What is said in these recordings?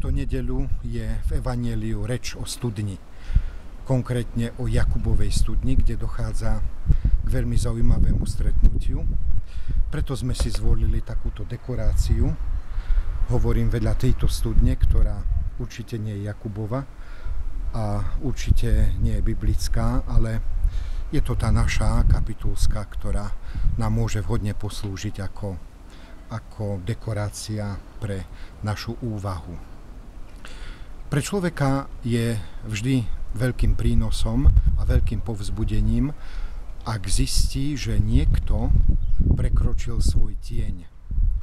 túto nedeľu je v Evanjeliu reč o studni. Konkrétne o Jakubovej studni, kde dochádza k veľmi zaujímavému stretnutiu. Preto sme si zvolili takúto dekoráciu. Hovorím vedľa tejto studne, ktorá určite nie je Jakubova a určite nie je biblická, ale je to tá naša kapitulská, ktorá nám môže vhodne poslúžiť ako dekorácia pre našu úvahu. Pre človeka je vždy veľkým prínosom a veľkým povzbudením, ak zistí, že niekto prekročil svoj tieň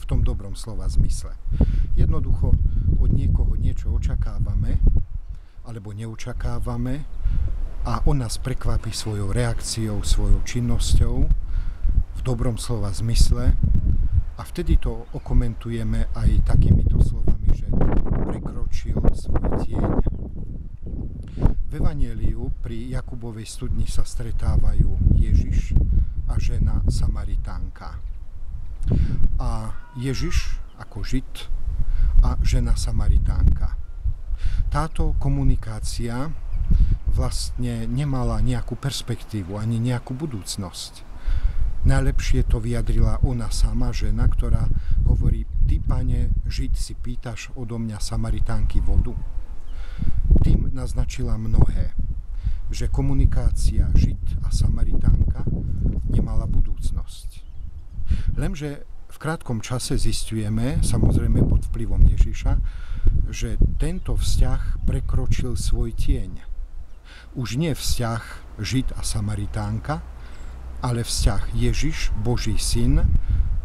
v tom dobrom slova zmysle. Jednoducho od niekoho niečo očakávame alebo neočakávame a on nás prekvapí svojou reakciou, svojou činnosťou v dobrom slova zmysle a vtedy to okomentujeme aj takýmito slovami, že prekročil svoj tieň. V Evanjeliu pri Jakubovej studni sa stretávajú Ježiš a žena Samaritánka. A Ježiš ako Žid a žena Samaritánka. Táto komunikácia vlastne nemala nejakú perspektívu ani nejakú budúcnosť. Najlepšie to vyjadrila ona sama, žena, ktorá hovorí: Ty, pane Žid, si pýtaš odo mňa Samaritánky vodu. Tým naznačila mnohé, že komunikácia Žid a Samaritánka nemala budúcnosť. Lenže v krátkom čase zisťujeme, samozrejme pod vplyvom Ježiša, že tento vzťah prekročil svoj tieň. Už nie vzťah Žid a Samaritánka, ale vzťah Ježiš, Boží syn,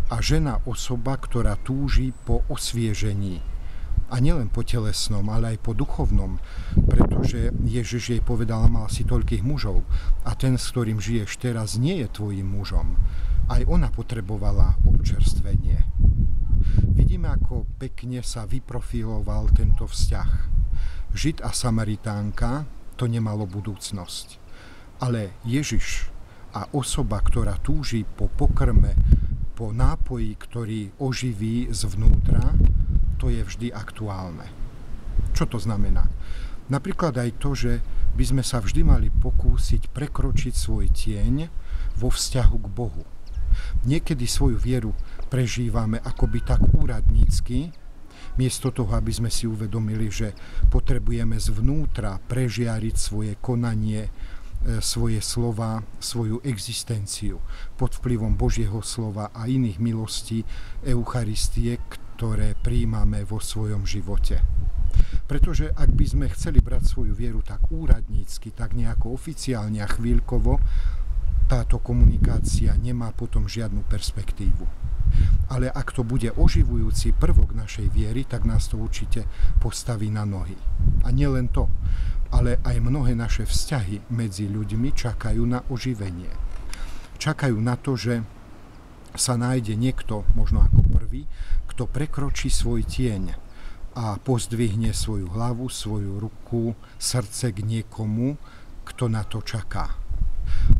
a žena, osoba, ktorá túži po osviežení. A nielen po telesnom, ale aj po duchovnom, pretože Ježiš jej povedal: mal si toľkých mužov a ten, s ktorým žiješ teraz, nie je tvojim mužom. Aj ona potrebovala občerstvenie. Vidíme, ako pekne sa vyprofiloval tento vzťah. Žid a Samaritánka, to nemalo budúcnosť. Ale Ježiš a osoba, ktorá túži po pokrme, po nápoji, ktorý oživí zvnútra, to je vždy aktuálne. Čo to znamená? Napríklad aj to, že by sme sa vždy mali pokúsiť prekročiť svoj tieň vo vzťahu k Bohu. Niekedy svoju vieru prežívame akoby tak úradnícky, miesto toho, aby sme si uvedomili, že potrebujeme zvnútra prežiariť svoje konanie, svoje slova, svoju existenciu pod vplyvom Božieho slova a iných milostí Eucharistie, ktoré prijímame vo svojom živote. Pretože ak by sme chceli brať svoju vieru tak úradnícky, tak nejako oficiálne a chvíľkovo, táto komunikácia nemá potom žiadnu perspektívu. Ale ak to bude oživujúci prvok našej viery, tak nás to určite postaví na nohy. A nielen to, ale aj mnohé naše vzťahy medzi ľuďmi čakajú na oživenie. Čakajú na to, že sa nájde niekto, možno ako prvý, kto prekročí svoj tieň a pozdvihne svoju hlavu, svoju ruku, srdce k niekomu, kto na to čaká.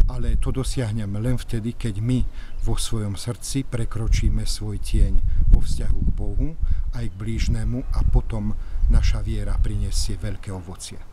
Ale to dosiahneme len vtedy, keď my vo svojom srdci prekročíme svoj tieň vo vzťahu k Bohu aj k blížnemu a potom naša viera prinesie veľké ovocie.